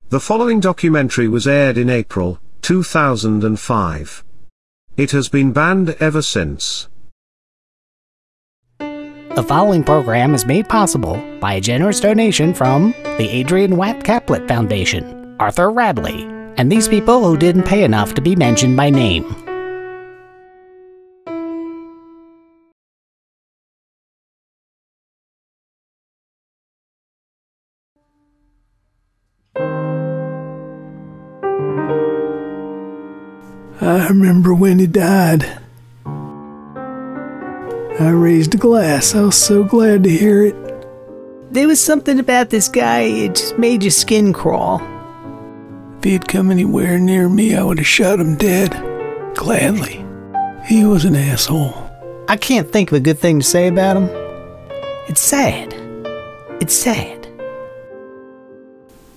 The following documentary was aired in April 2005. It has been banned ever since. The following program is made possible by a generous donation from the Adrian Watt Caplet Foundation, Arthur Radley, and these people who didn't pay enough to be mentioned by name. I remember when he died. I raised a glass. I was so glad to hear it. There was something about this guy, it just made your skin crawl. If he had come anywhere near me, I would have shot him dead. Gladly. He was an asshole. I can't think of a good thing to say about him. It's sad. It's sad.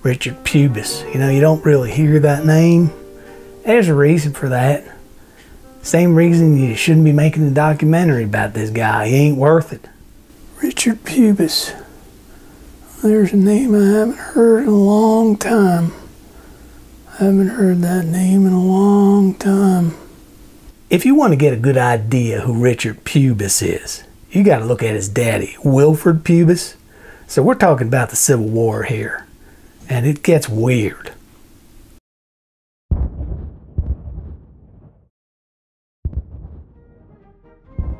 Richard Pubis. You know, you don't really hear that name. There's a reason for that. Same reason you shouldn't be making a documentary about this guy. He ain't worth it. Richard Pubis. There's a name I haven't heard in a long time. I haven't heard that name in a long time. If you want to get a good idea who Richard Pubis is, you got to look at his daddy, Wilford Pubis. So we're talking about the Civil War here. And it gets weird.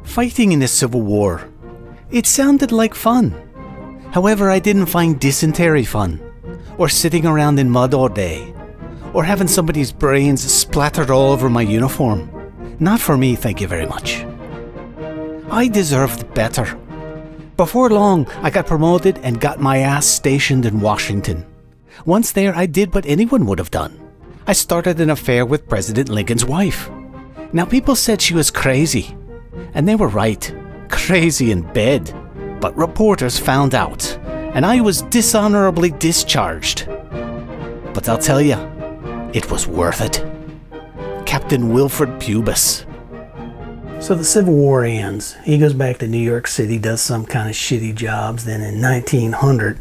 Fighting in the Civil War. It sounded like fun. However, I didn't find dysentery fun, or sitting around in mud all day, or having somebody's brains splattered all over my uniform. Not for me, thank you very much. I deserved better. Before long, I got promoted and got my ass stationed in Washington. Once there, I did what anyone would have done. I started an affair with President Lincoln's wife. Now, people said she was crazy. And they were right, crazy in bed. But reporters found out, and I was dishonorably discharged. But I'll tell you, it was worth it. Captain Wilford Pubis. So the Civil War ends. He goes back to New York City, does some kind of shitty jobs. Then in 1900,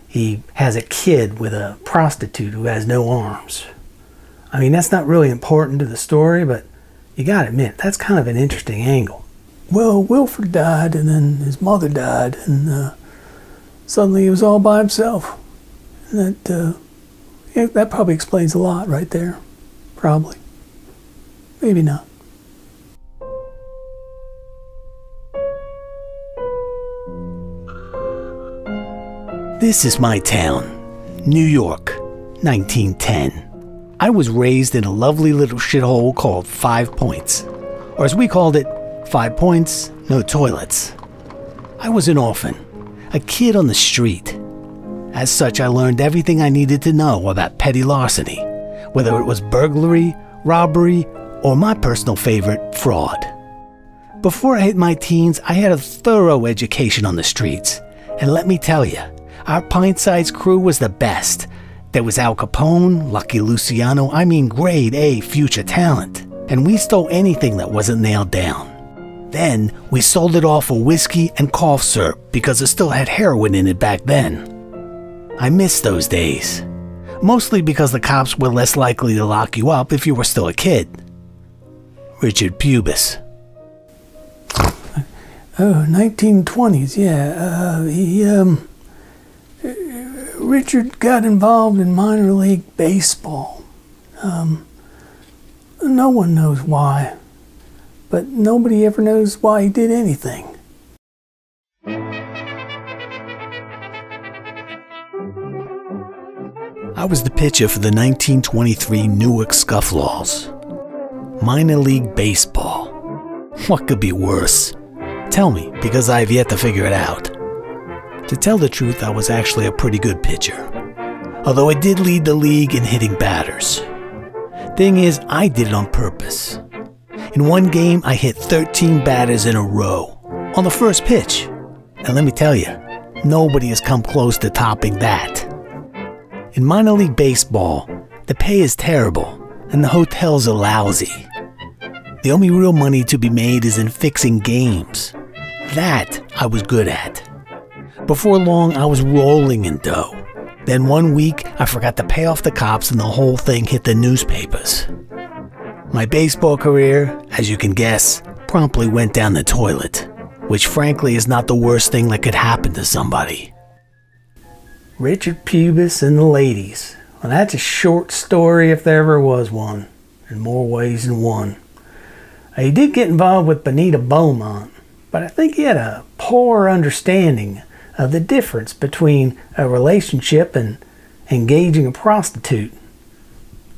he has a kid with a prostitute who has no arms. I mean, that's not really important to the story, but you gotta admit, that's kind of an interesting angle. Well, Wilford died, and then his mother died, and suddenly he was all by himself. And that probably explains a lot right there. Probably. Maybe not. This is my town, New York, 1910. I was raised in a lovely little shithole called 5 Points, or as we called it, 5 Points, no toilets. I was an orphan, a kid on the street. As such, I learned everything I needed to know about petty larceny, whether it was burglary, robbery, or my personal favorite, fraud. Before I hit my teens, I had a thorough education on the streets, and let me tell you, our pint-sized crew was the best. There was Al Capone, Lucky Luciano, I mean grade A future talent. And we stole anything that wasn't nailed down. Then, we sold it all for whiskey and cough syrup because it still had heroin in it back then. I miss those days. Mostly because the cops were less likely to lock you up if you were still a kid. Richard Pubis. Oh, 1920s, yeah. Richard got involved in minor league baseball. No one knows why, but nobody ever knows why he did anything. I was the pitcher for the 1923 Newark Scufflaws. Minor league baseball. What could be worse? Tell me, because I've yet to figure it out. To tell the truth, I was actually a pretty good pitcher, although I did lead the league in hitting batters. Thing is, I did it on purpose. In one game, I hit 13 batters in a row, on the first pitch. And let me tell you, nobody has come close to topping that. In minor league baseball, the pay is terrible, and the hotels are lousy. The only real money to be made is in fixing games. That I was good at. Before long, I was rolling in dough. Then one week, I forgot to pay off the cops and the whole thing hit the newspapers. My baseball career, as you can guess, promptly went down the toilet, which frankly is not the worst thing that could happen to somebody. Richard Pubis and the ladies. Well, that's a short story if there ever was one, in more ways than one. He did get involved with Benita Beaumont, but I think he had a poor understanding of the difference between a relationship and engaging a prostitute.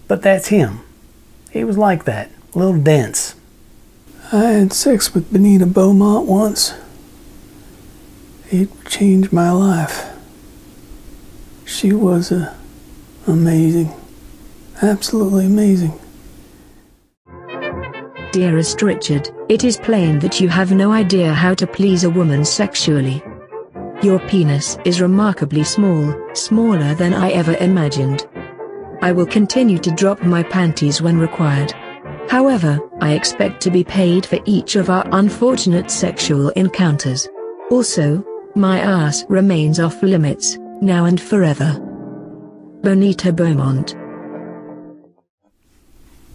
But that's him. He was like that, a little dense. I had sex with Benita Beaumont once. It changed my life. She was amazing. Absolutely amazing. Dearest Richard, it is plain that you have no idea how to please a woman sexually. Your penis is remarkably small, smaller than I ever imagined. I will continue to drop my panties when required. However, I expect to be paid for each of our unfortunate sexual encounters. Also, my ass remains off limits, now and forever. Benita Beaumont.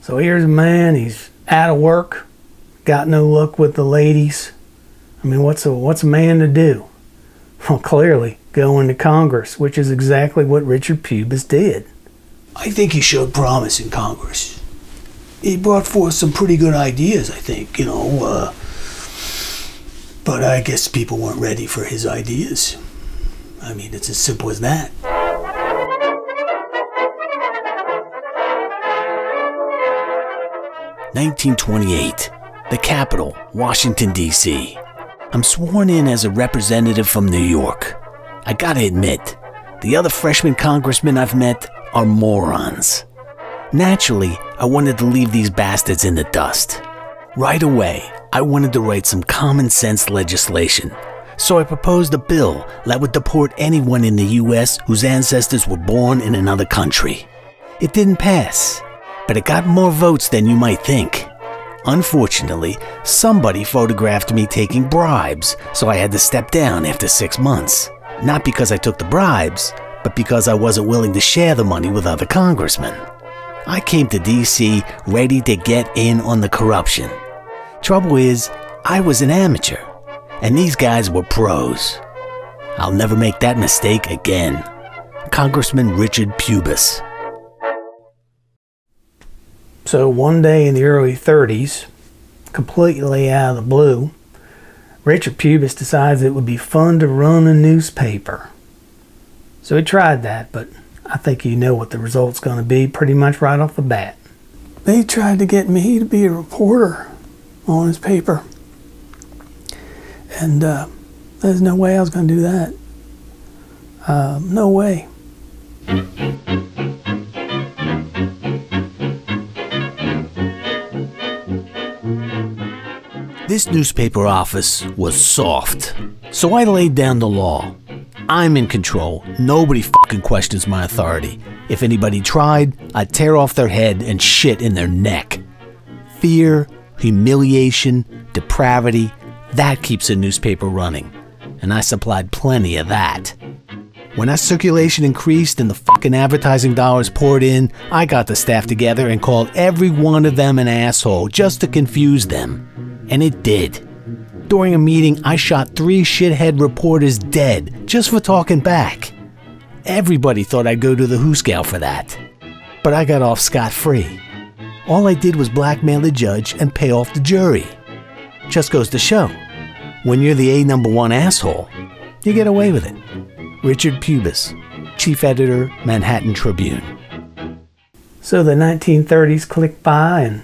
So here's a man, he's out of work, got no luck with the ladies. I mean, what's a man to do? Well, clearly, go into Congress, which is exactly what Richard Pubis did. I think he showed promise in Congress. He brought forth some pretty good ideas, I think, but I guess people weren't ready for his ideas. I mean, it's as simple as that. "1928, the Capitol, Washington, D.C. I'm sworn in as a representative from New York. I gotta admit, the other freshman congressmen I've met are morons. Naturally, I wanted to leave these bastards in the dust. Right away, I wanted to write some common sense legislation. So I proposed a bill that would deport anyone in the U.S. whose ancestors were born in another country. It didn't pass, but it got more votes than you might think. Unfortunately, somebody photographed me taking bribes, so I had to step down after 6 months. Not because I took the bribes, but because I wasn't willing to share the money with other congressmen. I came to D.C. ready to get in on the corruption. Trouble is, I was an amateur, and these guys were pros. I'll never make that mistake again. Congressman Richard Pubis." So one day in the early 30s, completely out of the blue, Richard Pubis decides it would be fun to run a newspaper. So he tried that, but I think you know what the result's going to be pretty much right off the bat. They tried to get me to be a reporter on his paper. And there's no way I was going to do that. No way. This newspaper office was soft, so I laid down the law. I'm in control. Nobody fucking questions my authority. If anybody tried, I'd tear off their head and shit in their neck. Fear, humiliation, depravity, that keeps a newspaper running. And I supplied plenty of that. When our circulation increased and the fucking advertising dollars poured in, I got the staff together and called every one of them an asshole just to confuse them. And it did. During a meeting, I shot 3 shithead reporters dead just for talking back. Everybody thought I'd go to the hoosegow for that. But I got off scot-free. All I did was blackmail the judge and pay off the jury. Just goes to show, when you're the #1 asshole, you get away with it. Richard Pubis, Chief Editor, Manhattan Tribune. So the 1930s click by and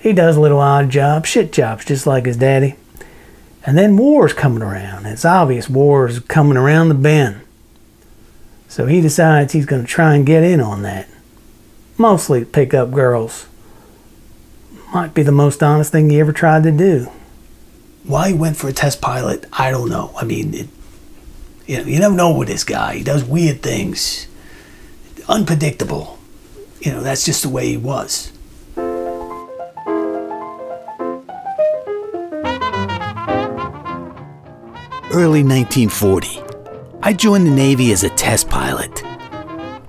he does a little odd job, shit jobs, just like his daddy. And then war's coming around. It's obvious war's coming around the bend. So he decides he's going to try and get in on that. Mostly to pick up girls. Might be the most honest thing he ever tried to do. Why he went for a test pilot, I don't know. I mean, you never know with this guy. He does weird things. Unpredictable. That's just the way he was. Early 1940. I joined the Navy as a test pilot.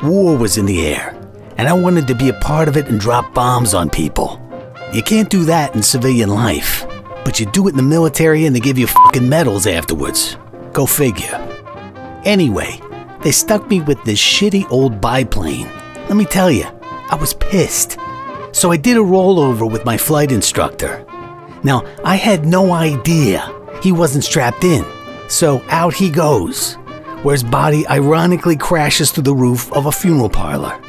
War was in the air, and I wanted to be a part of it and drop bombs on people. You can't do that in civilian life, but you do it in the military and they give you fucking medals afterwards. Go figure. Anyway, they stuck me with this shitty old biplane. Let me tell you, I was pissed. So I did a rollover with my flight instructor. Now, I had no idea he wasn't strapped in, so out he goes, where his body ironically crashes through the roof of a funeral parlor.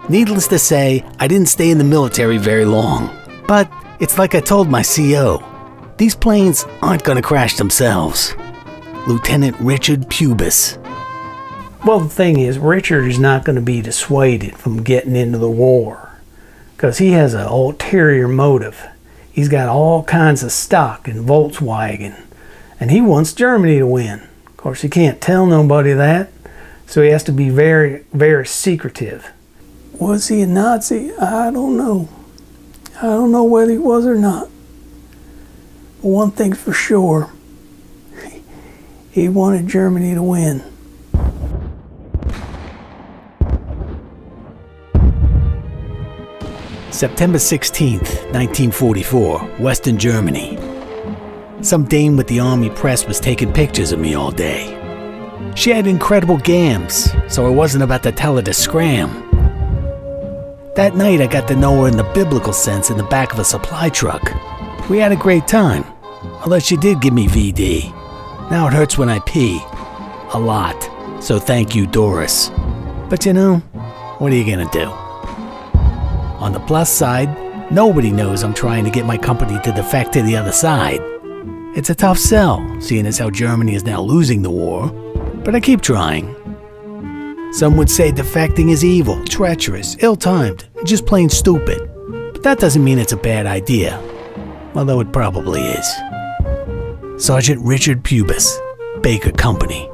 Needless to say, I didn't stay in the military very long, but it's like I told my CO, these planes aren't gonna crash themselves. Lieutenant Richard Pubis. Well, the thing is, Richard is not going to be dissuaded from getting into the war because he has an ulterior motive. He's got all kinds of stock in Volkswagen, and he wants Germany to win. Of course, he can't tell nobody that, so he has to be very, very secretive. Was he a Nazi? I don't know. I don't know whether he was or not. But one thing's for sure. He wanted Germany to win. September 16th, 1944, Western Germany. Some dame with the army press was taking pictures of me all day. She had incredible gams, so I wasn't about to tell her to scram. That night I got to know her in the biblical sense in the back of a supply truck. We had a great time, although she did give me VD. Now it hurts when I pee. A lot. So thank you, Doris. But you know, what are you gonna do? On the plus side, nobody knows I'm trying to get my company to defect to the other side. It's a tough sell, seeing as how Germany is now losing the war, but I keep trying. Some would say defecting is evil, treacherous, ill-timed, just plain stupid. But that doesn't mean it's a bad idea, although it probably is. Sergeant Richard Pubis, Baker Company.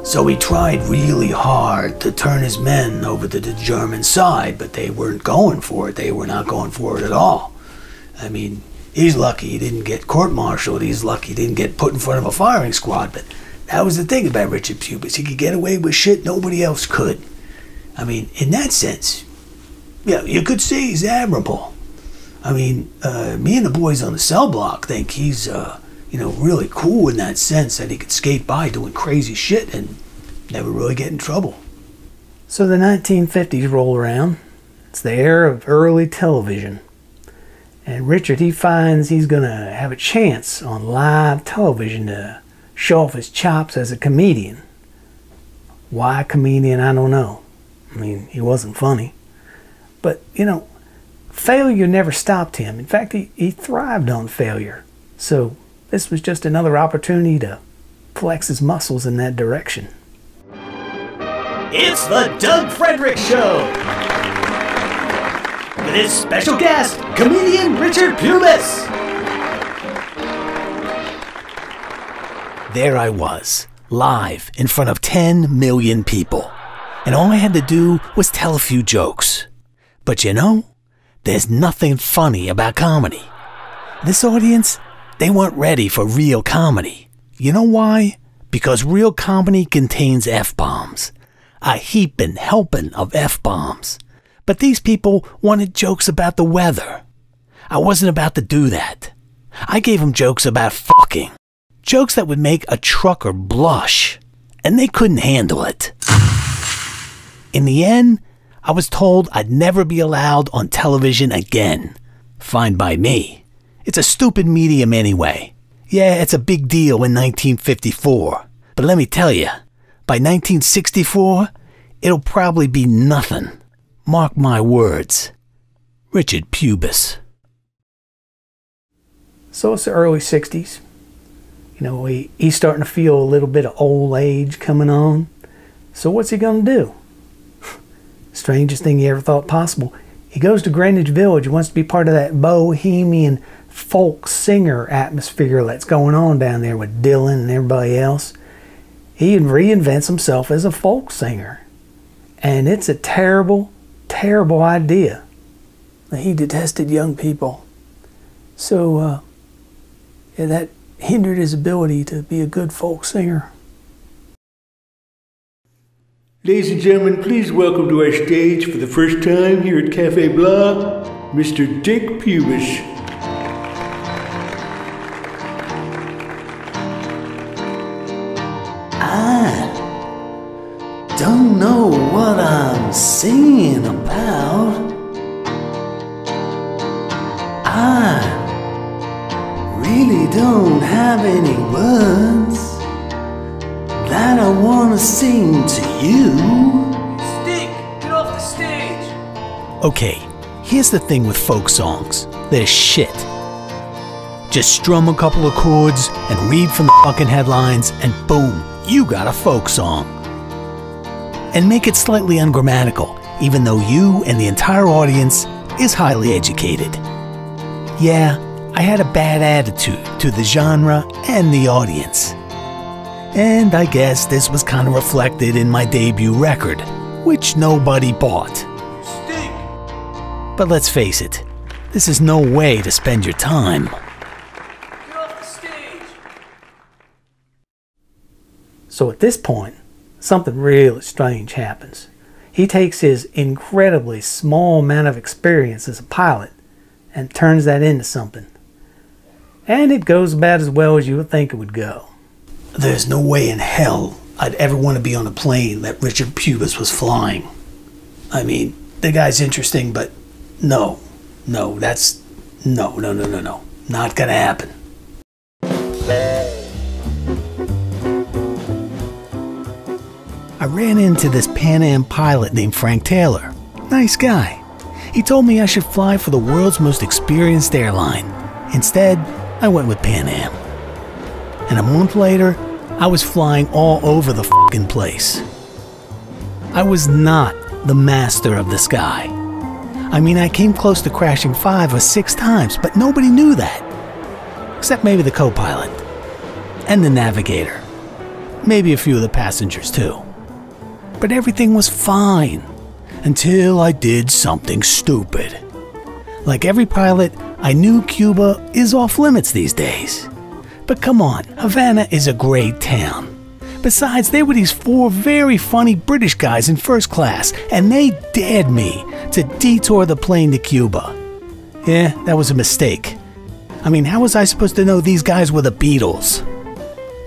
So he tried really hard to turn his men over to the German side, but they weren't going for it. They were not going for it at all. I mean, he's lucky he didn't get court-martialed. He's lucky he didn't get put in front of a firing squad. But that was the thing about Richard Pubis. He could get away with shit nobody else could. I mean, in that sense, yeah, you could say he's admirable. I mean, me and the boys on the cell block think he's, really cool in that sense that he could skate by doing crazy shit and never really get in trouble. So the 1950s roll around. It's the era of early television. And Richard, he finds he's going to have a chance on live television to show off his chops as a comedian. Why comedian, I don't know. I mean, he wasn't funny. But, failure never stopped him. In fact, he thrived on failure. So this was just another opportunity to flex his muscles in that direction. It's the Doug Frederick Show! With his special guest, comedian Richard Pubis! There I was, live in front of 10 million people. And all I had to do was tell a few jokes. But there's nothing funny about comedy. This audience, they weren't ready for real comedy. You know why? Because real comedy contains F-bombs. A heaping, helping of F-bombs. But these people wanted jokes about the weather. I wasn't about to do that. I gave them jokes about fucking. Jokes that would make a trucker blush. And they couldn't handle it. In the end, I was told I'd never be allowed on television again. Fine by me. It's a stupid medium anyway. Yeah, it's a big deal in 1954. But let me tell you, by 1964, it'll probably be nothing. Mark my words. Richard Pubis. So it's the early 60s. He's starting to feel a little bit of old age coming on. So what's he going to do? Strangest thing he ever thought possible. He goes to Greenwich Village, wants to be part of that bohemian folk singer atmosphere that's going on down there with Dylan and everybody else. He reinvents himself as a folk singer. And it's a terrible, terrible idea. He detested young people. So, that hindered his ability to be a good folk singer. Ladies and gentlemen, please welcome to our stage for the first time here at Cafe Blah, Mr. Dick Pubis. I don't know what I'm singing about. I really don't have any words that I want to sing to you. Stick, get off the stage. Okay, here's the thing with folk songs. They're shit. Just strum a couple of chords and read from the fucking headlines and boom, you got a folk song. And make it slightly ungrammatical, even though you and the entire audience is highly educated. Yeah, I had a bad attitude to the genre and the audience. And I guess this was kind of reflected in my debut record, which nobody bought. Stick. But let's face it, this is no way to spend your time. Get off the stage. So at this point, something really strange happens. He takes his incredibly small amount of experience as a pilot and turns that into something. And it goes about as well as you would think it would go. There's no way in hell I'd ever want to be on a plane that Richard Pubis was flying. I mean, the guy's interesting, but no, that's no, not gonna happen. I ran into this Pan Am pilot named Frank Taylor. Nice guy. He told me I should fly for the world's most experienced airline. Instead, I went with Pan Am. And a month later, I was flying all over the fucking place. I was not the master of the sky. I mean, I came close to crashing 5 or 6 times, but nobody knew that. Except maybe the co-pilot. And the navigator. Maybe a few of the passengers too. But everything was fine. Until I did something stupid. Like every pilot, I knew Cuba is off limits these days. But come on, Havana is a great town. Besides, there were these 4 very funny British guys in first class, and they dared me to detour the plane to Cuba. Yeah, that was a mistake. I mean, how was I supposed to know these guys were the Beatles?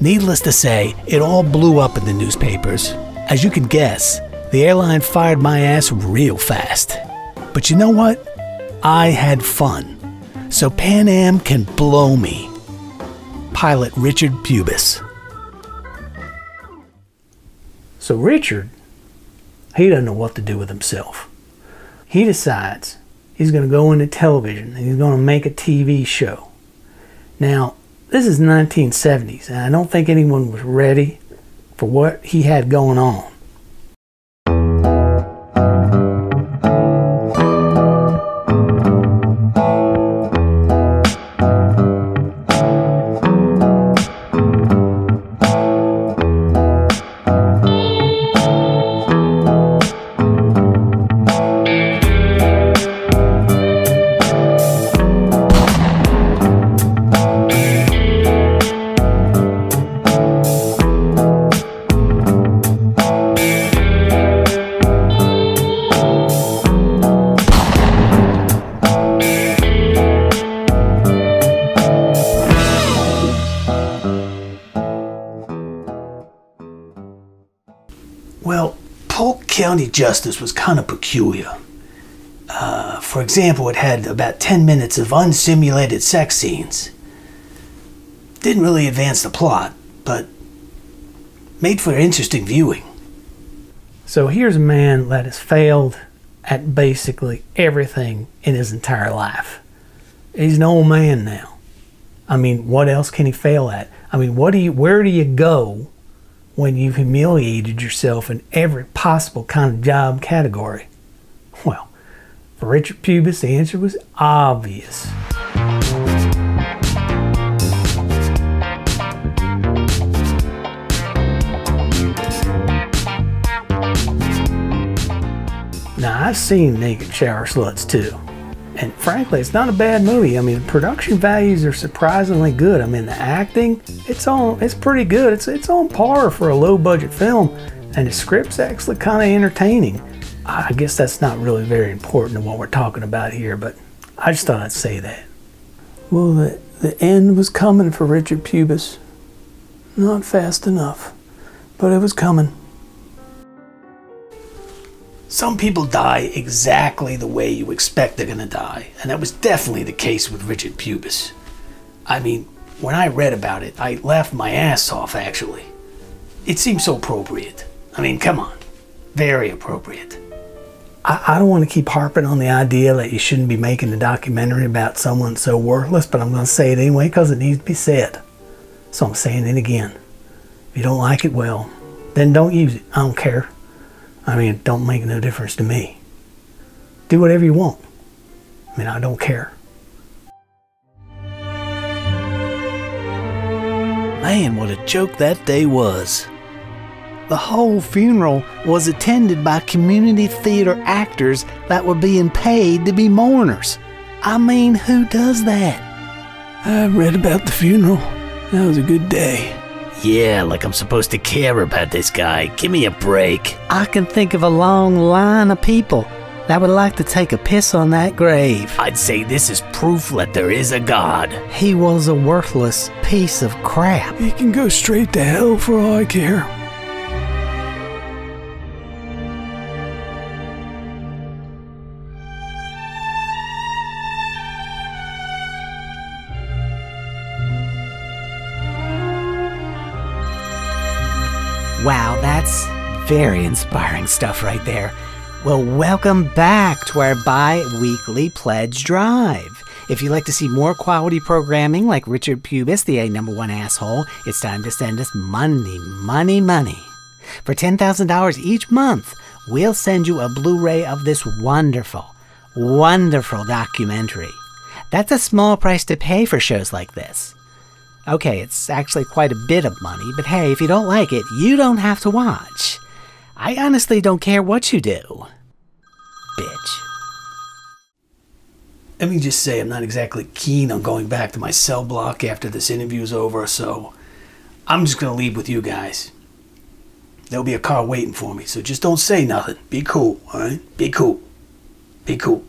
Needless to say, it all blew up in the newspapers. As you can guess, the airline fired my ass real fast. But you know what? I had fun. So Pan Am can blow me. Pilot Richard Pubis. So Richard, he doesn't know what to do with himself. He decides he's going to go into television and he's going to make a TV show. Now, this is 1970s, and I don't think anyone was ready for what he had going on. Well, Polk County Justice was kind of peculiar. For example, it had about 10 minutes of unsimulated sex scenes. Didn't really advance the plot, but made for interesting viewing. So here's a man that has failed at basically everything in his entire life. He's an old man now. I mean, what else can he fail at? I mean, where do you go when you've humiliated yourself in every possible kind of job category? Well, for Richard Pubis, the answer was obvious. Now, I've seen Naked Shower Sluts too. And frankly, it's not a bad movie. I mean, production values are surprisingly good. I mean, the acting, it's pretty good. It's on par for a low budget film. And the script's actually kind of entertaining. I guess that's not really very important to what we're talking about here, but I just thought I'd say that. Well, the end was coming for Richard Pubis. Not fast enough, but it was coming. Some people die exactly the way you expect they're gonna die, and that was definitely the case with Richard Pubis. I mean, when I read about it, I laughed my ass off, actually. It seemed so appropriate. I mean, come on. Very appropriate. I don't want to keep harping on the idea that you shouldn't be making a documentary about someone so worthless, but I'm going to say it anyway because it needs to be said. So I'm saying it again. If you don't like it, well, then don't use it. I don't care. I mean, it don't make no difference to me. Do whatever you want. I mean, I don't care. Man, what a joke that day was. The whole funeral was attended by community theater actors that were being paid to be mourners. I mean, who does that? I read about the funeral. That was a good day. Yeah, like I'm supposed to care about this guy. Give me a break. I can think of a long line of people that would like to take a piss on that grave. I'd say this is proof that there is a God. He was a worthless piece of crap. He can go straight to hell for all I care. Wow, that's very inspiring stuff right there. Well, welcome back to our bi-weekly pledge drive. If you'd like to see more quality programming like Richard Pubis, the #1 asshole, it's time to send us money. For $10,000 each month, we'll send you a Blu-ray of this wonderful documentary. That's a small price to pay for shows like this. Okay, it's actually quite a bit of money, but hey, if you don't like it, you don't have to watch. I honestly don't care what you do. Bitch. Let me just say I'm not exactly keen on going back to my cell block after this interview is over, so I'm just going to leave with you guys. There'll be a car waiting for me, so just don't say nothing. Be cool, alright? Be cool. Be cool.